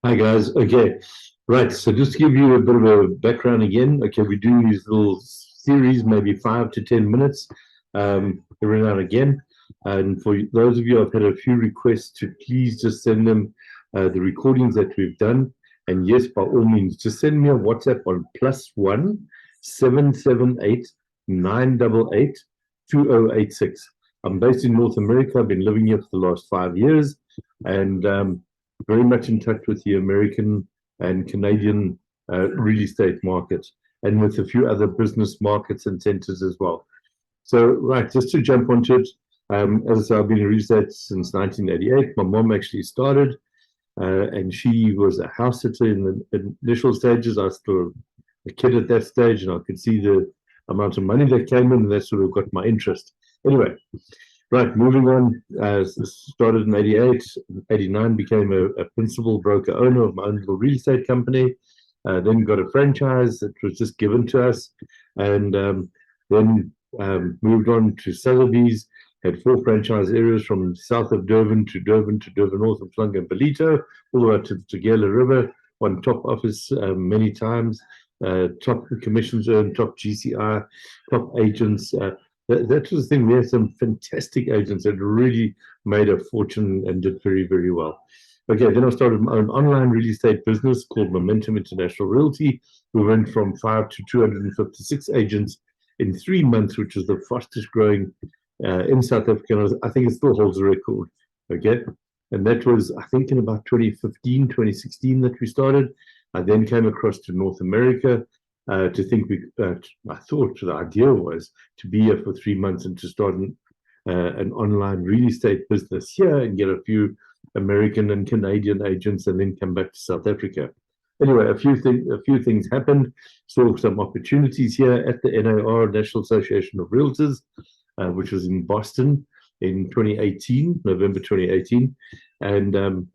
Hi guys. Okay, right. So just to give you a bit of a background again. Okay, we do these little series, maybe 5 to 10 minutes, every now and again. And for those of you, I've had a few requests to please just send them the recordings that we've done. And yes, by all means, just send me a WhatsApp on +1 778 988 2086. I'm based in North America. I've been living here for the last 5 years, and very much in touch with the American and Canadian real estate markets, and with a few other business markets and centers as well. So, right, just to jump onto it, as I said, I've been in real estate since 1988. My mom actually started, and she was a house sitter in the initial stages. I was still a kid at that stage, and I could see the amount of money that came in, and that sort of got my interest. Anyway, right, moving on. Started in 88, 89, became a principal broker owner of my own little real estate company. Then got a franchise that was just given to us. And then moved on to Sotheby's, had 4 franchise areas from south of Durban to Durban North and Flung and Belito, all the way to the Tugela River, won top office many times, top commissions earned, top GCI, top agents. That was the thing. We had some fantastic agents that really made a fortune and did very, very well. Okay, then I started my own online real estate business called Momentum International Realty. We went from 5 to 256 agents in 3 months, which was the fastest growing in South Africa. I think it still holds the record. Okay, and that was, I think, in about 2015, 2016 that we started. I then came across to North America to think I thought the idea was to be here for 3 months and to start an online real estate business here and get a few American and Canadian agents and then come back to South Africa. Anyway, a few things happened. Saw some opportunities here at the NAR, National Association of Realtors, which was in Boston in 2018, November 2018, and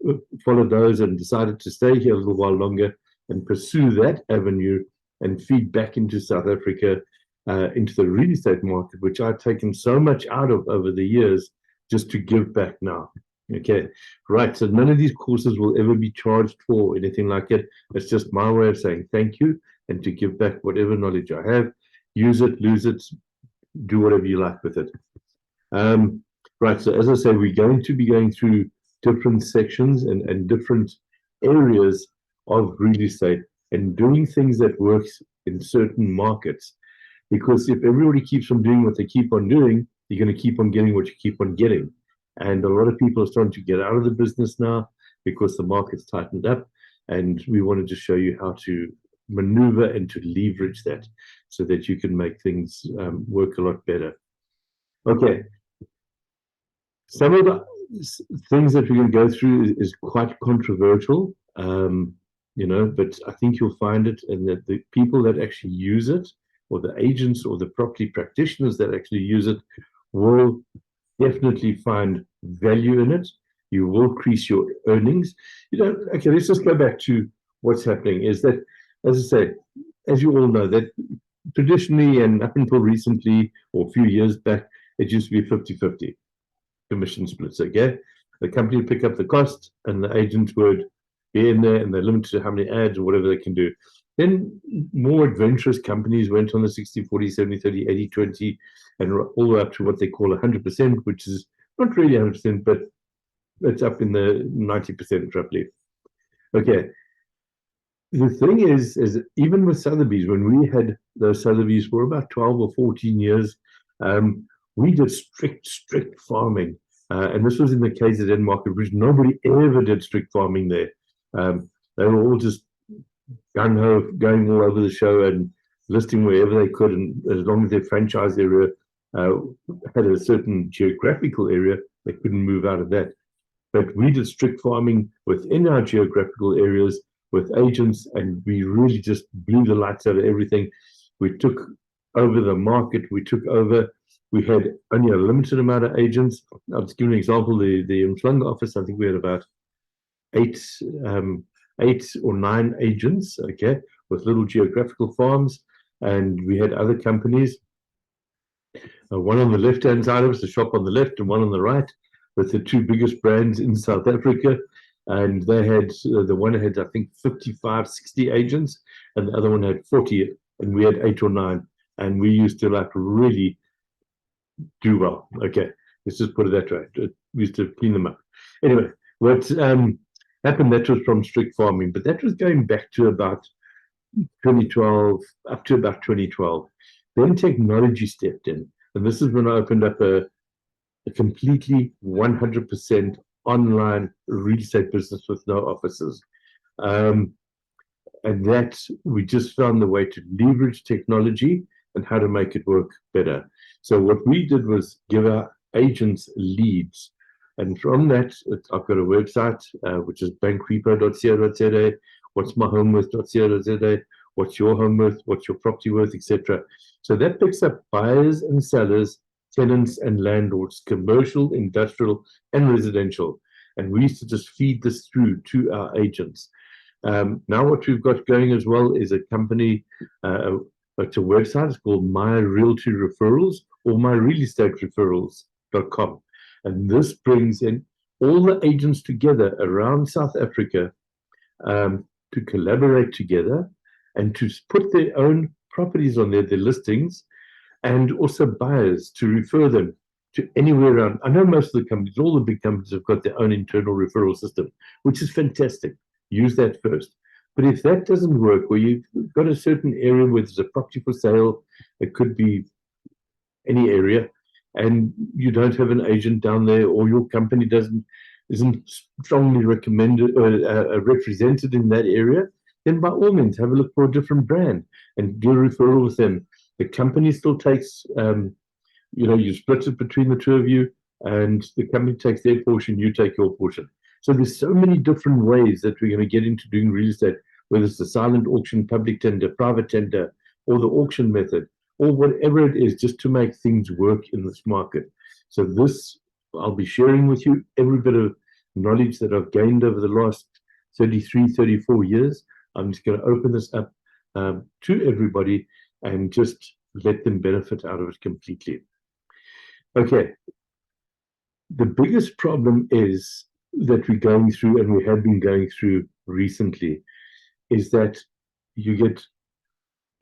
followed those and decided to stay here a little while longer and pursue that avenue and feed back into South Africa, into the real estate market, which I've taken so much out of over the years, just to give back now. Okay, right. So none of these courses will ever be charged for anything like it. It's just my way of saying thank you and to give back whatever knowledge I have. Use it, lose it, do whatever you like with it. Right. So as I say, we're going to be going through different sections and different areas of real estate and doing things that works in certain markets. Because if everybody keeps on doing what they keep on doing, you're going to keep on getting what you keep on getting. And a lot of people are starting to get out of the business now because the market's tightened up. And we wanted to show you how to maneuver and to leverage that so that you can make things work a lot better. Okay. Some of the things that we're going to go through is quite controversial, but I think you'll find it, and that the people that actually use it, or the agents or the property practitioners that actually use it, will definitely find value in it. You will increase your earnings. Okay, let's just go back to what's happening. Is that, as I say, as you all know, that traditionally and up until recently, or a few years back, it used to be 50-50 commission splits. Okay, the company would pick up the cost, and the agents would be in there, and they're limited to how many ads or whatever they can do. Then more adventurous companies went on the 60-40, 70-30, 80-20, and all the way up to what they call 100%, which is not really 100%, but it's up in the 90% roughly. Okay. The thing is even with Sotheby's, when we had those Sotheby's for about 12 or 14 years, we did strict farming. And this was in the KZN market, which nobody ever did strict farming there. They were all just gung-ho, going all over the show and listing wherever they could. And as long as their franchise area had a certain geographical area, they couldn't move out of that. But we did strict farming within our geographical areas with agents, and we really just blew the lights out of everything. We took over the market. We had only a limited amount of agents. I'll just give you an example. The Umhlanga office, I think we had about eight or nine agents, okay, with little geographical farms. And we had other companies, one on the left-hand side of us, the shop on the left, and one on the right, with the two biggest brands in South Africa. And they had, the one had, I think, 55, 60 agents, and the other one had 40, and we had 8 or 9. And we used to like really do well. Okay, let's just put it that way. We used to clean them up. Anyway, what happened, that was from strict farming, but that was going back to about 2012, up to about 2012. Then technology stepped in. And this is when I opened up a completely 100% online real estate business with no offices. And that we just found the way to leverage technology and how to make it work better. So what we did was give our agents leads. And from that, I've got a website, which is bankrepo.co.za, what's my home worth.co.za, what's your home worth, what's your property worth, etc. So that picks up buyers and sellers, tenants and landlords, commercial, industrial, and residential. And we used to just feed this through to our agents. Now what we've got going as well is a company, it's a website, it's called My Realty Referrals or myrealestatereferrals.com. And this brings in all the agents together around South Africa to collaborate together and to put their own properties on there, their listings, and also buyers to refer them to anywhere around. I know most of the companies, all the big companies have got their own internal referral system, which is fantastic. Use that first. But if that doesn't work, where you've got a certain area where there's a property for sale, it could be any area, and you don't have an agent down there, or your company isn't strongly recommended or represented in that area, then by all means have a look for a different brand and do a referral with them. The company still takes, you split it between the two of you, and the company takes their portion, you take your portion. So there's so many different ways that we're going to get into doing real estate, whether it's the silent auction, public tender, private tender, or the auction method, or whatever it is, just to make things work in this market. So this, I'll be sharing with you every bit of knowledge that I've gained over the last 33, 34 years. I'm just going to open this up to everybody and just let them benefit out of it completely. Okay. The biggest problem is that we're going through, and we have been going through recently, is that you get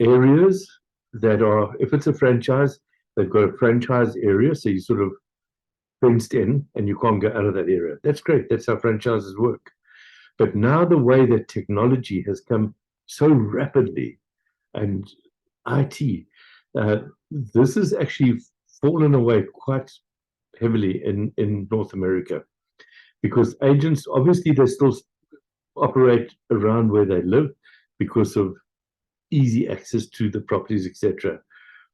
areas that are, if it's a franchise, they've got a franchise area, so you sort of fenced in and you can't go out of that area. That's great. That's how franchises work. But now the way that technology has come so rapidly, and IT, this has actually fallen away quite heavily in North America, because agents, obviously, they still operate around where they live because of easy access to the properties, etc.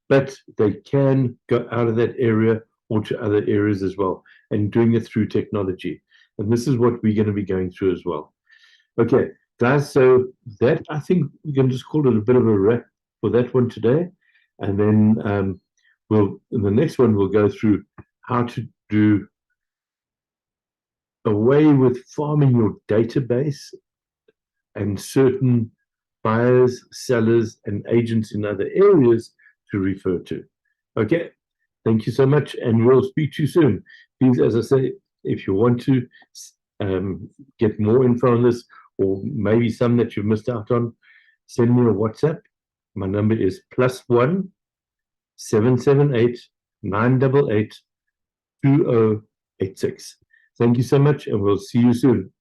But they can go out of that area or to other areas as well, and doing it through technology. And this is what we're going to be going through as well. Okay, guys, so that, I think we can just call it a bit of a wrap for that one today. And then in the next one, we'll go through how to do away with farming your database and certain buyers, sellers, and agents in other areas to refer to. Okay, thank you so much, and we'll speak to you soon. Please, as I say, if you want to get more info on this, or maybe some that you've missed out on, send me a WhatsApp. My number is +1 778 988 2086. Thank you so much, and we'll see you soon.